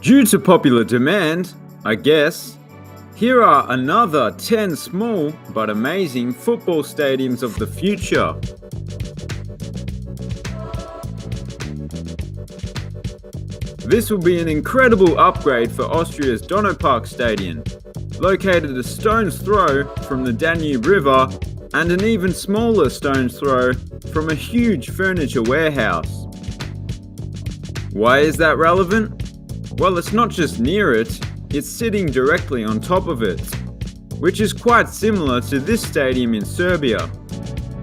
Due to popular demand, I guess, here are another 10 small but amazing football stadiums of the future. This will be an incredible upgrade for Austria's Donaupark Stadium, located a stone's throw from the Danube River and an even smaller stone's throw from a huge furniture warehouse. Why is that relevant? Well, it's not just near it, it's sitting directly on top of it, which is quite similar to this stadium in Serbia,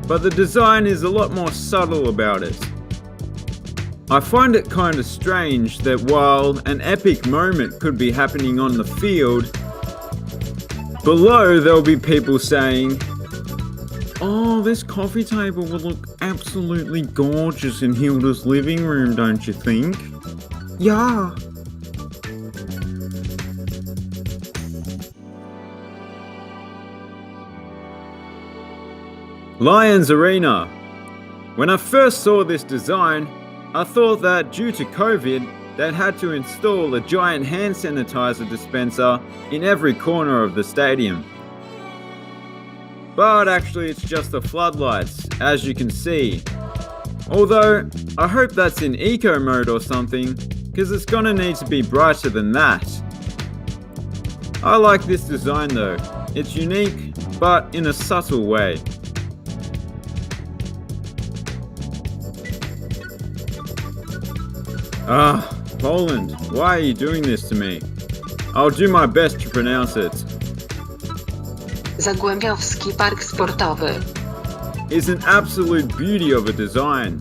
but the design is a lot more subtle about it. I find it kinda strange that while an epic moment could be happening on the field, below there'll be people saying, "Oh, this coffee table would look absolutely gorgeous in Hilda's living room, don't you think?" Yeah. Lions Arena. When I first saw this design, I thought that due to COVID, they'd had to install a giant hand sanitizer dispenser in every corner of the stadium. But actually it's just the floodlights, as you can see. Although, I hope that's in eco mode or something, because it's gonna need to be brighter than that. I like this design though. It's unique, but in a subtle way. Poland, why are you doing this to me? I'll do my best to pronounce it. Zagłębiowski Park Sportowy Is an absolute beauty of a design.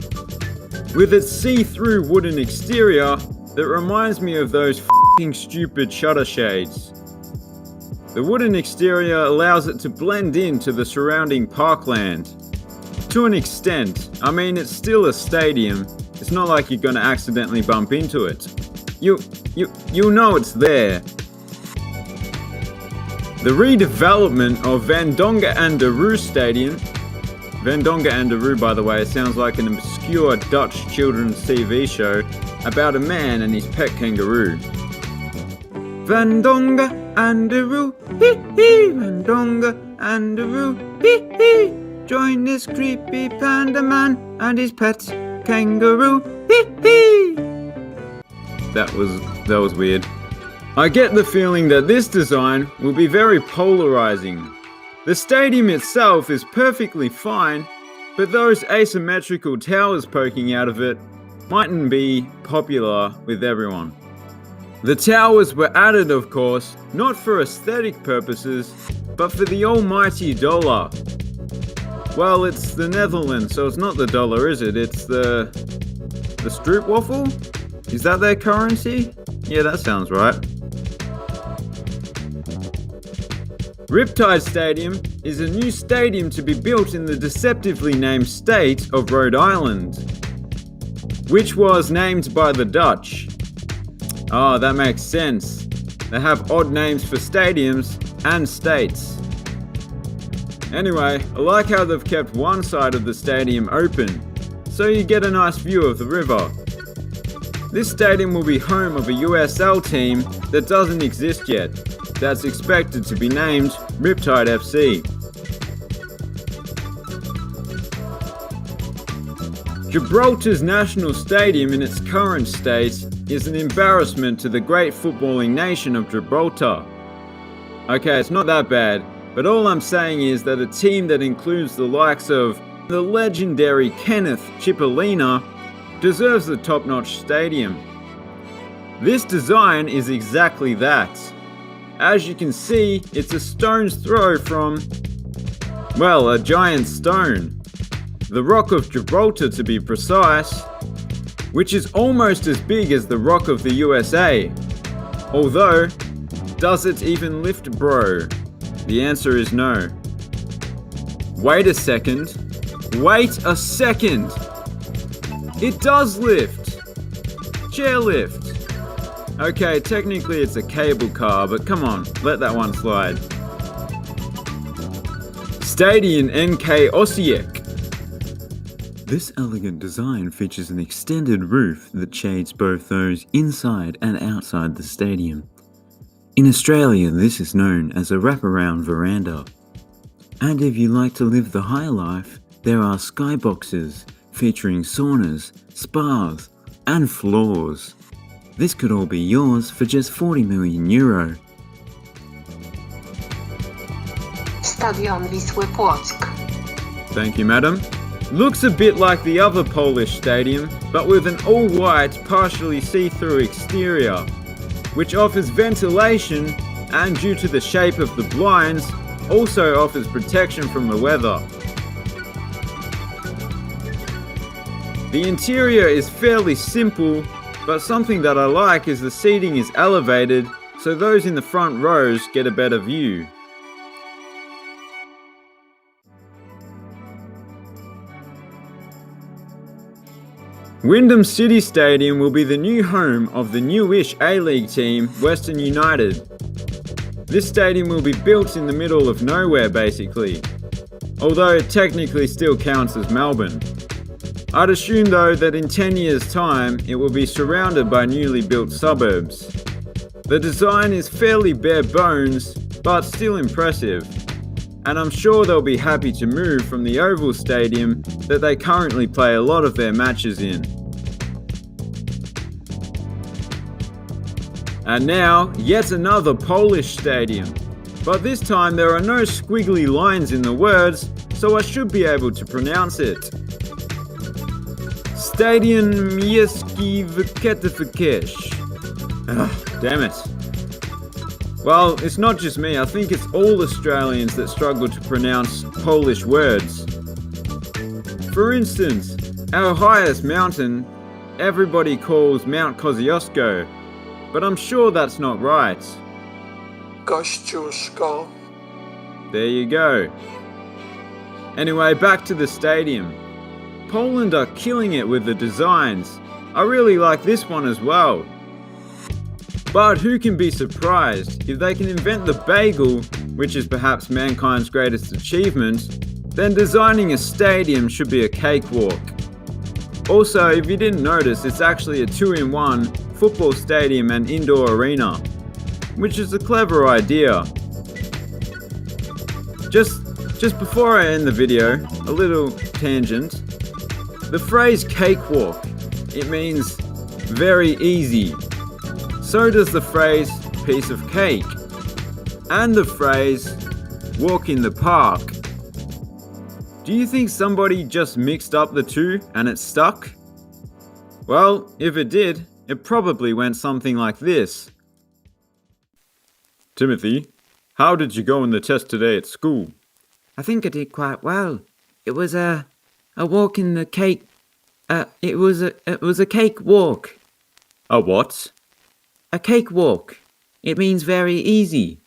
With its see-through wooden exterior that reminds me of those f***ing stupid shutter shades. The wooden exterior allows it to blend into the surrounding parkland. To an extent, I mean it's still a stadium. It's not like you're gonna accidentally bump into it. You'll know it's there. The redevelopment of Van Dongen aan de Roo Stadium. Van Dongen aan de Roo, by the way, sounds like an obscure Dutch children's TV show about a man and his pet kangaroo. Van Dongen aan de Roo, hee hee, Van Dongen aan de Roo, hee hee. Join this creepy panda man and his pet kangaroo, hee hee. That was weird. I get the feeling that this design will be very polarizing. The stadium itself is perfectly fine, but those asymmetrical towers poking out of it mightn't be popular with everyone. The towers were added, of course, not for aesthetic purposes, but for the almighty dollar. Well, it's the Netherlands, so it's not the dollar, is it? It's the stroopwafel? Is that their currency? Yeah, that sounds right. Riptide Stadium is a new stadium to be built in the deceptively named state of Rhode Island, which was named by the Dutch. Oh, that makes sense. They have odd names for stadiums and states. Anyway, I like how they've kept one side of the stadium open, so you get a nice view of the river. This stadium will be home of a USL team that doesn't exist yet, that's expected to be named Riptide FC. Gibraltar's national stadium in its current state is an embarrassment to the great footballing nation of Gibraltar. Okay, it's not that bad, but all I'm saying is that a team that includes the likes of the legendary Kenneth Cipollina deserves a top-notch stadium. This design is exactly that. As you can see, it's a stone's throw from, well, a giant stone. The Rock of Gibraltar to be precise, which is almost as big as the Rock of the USA. Although, does it even lift, bro? The answer is no. Wait a second. Wait a second! It does lift! Chairlift! Okay, technically it's a cable car, but come on, let that one slide. Stadion NK Osijek. This elegant design features an extended roof that shades both those inside and outside the stadium. In Australia, this is known as a wraparound veranda. And if you like to live the high life, there are skyboxes featuring saunas, spas, and floors. This could all be yours for just €40 million. Stadion Wisły Płock. Thank you, madam. Looks a bit like the other Polish stadium, but with an all-white, partially see-through exterior, which offers ventilation and, due to the shape of the blinds, also offers protection from the weather. The interior is fairly simple, but something that I like is the seating is elevated, so those in the front rows get a better view. Wyndham City Stadium will be the new home of the newish A-League team, Western United. This stadium will be built in the middle of nowhere basically, although it technically still counts as Melbourne. I'd assume though that in 10 years' time it will be surrounded by newly built suburbs. The design is fairly bare bones, but still impressive, and I'm sure they'll be happy to move from the Oval Stadium that they currently play a lot of their matches in. And now, yet another Polish stadium. But this time there are no squiggly lines in the words, so I should be able to pronounce it. Stadion Miejski Wkietyfkieś. Damn it. Well, it's not just me, I think it's all Australians that struggle to pronounce Polish words. For instance, our highest mountain, everybody calls Mount Kosciuszko, but I'm sure that's not right. Kościuszko. There you go. Anyway, back to the stadium. Poland are killing it with the designs. I really like this one as well. But who can be surprised if they can invent the bagel, which is perhaps mankind's greatest achievement, then designing a stadium should be a cakewalk. Also, if you didn't notice, it's actually a 2-in-1 football stadium and indoor arena, which is a clever idea. Just before I end the video, a little tangent. The phrase cakewalk, it means very easy. So does the phrase piece of cake, and the phrase walk in the park. Do you think somebody just mixed up the two and it stuck? Well, if it did, it probably went something like this. Timothy, how did you go in the test today at school? I think I did quite well. It was a walk in the cake. It was a cake walk. A what? A cake walk. It means very easy.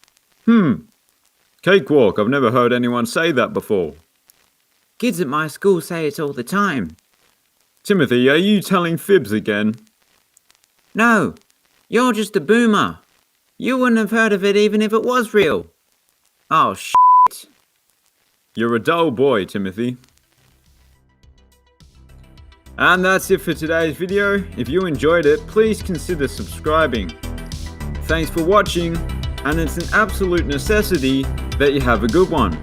Cakewalk, I've never heard anyone say that before. Kids at my school say it all the time. Timothy, are you telling fibs again? No, you're just a boomer. You wouldn't have heard of it even if it was real. Oh, shit. You're a dull boy, Timothy. And that's it for today's video. If you enjoyed it, please consider subscribing. Thanks for watching, and it's an absolute necessity that you have a good one.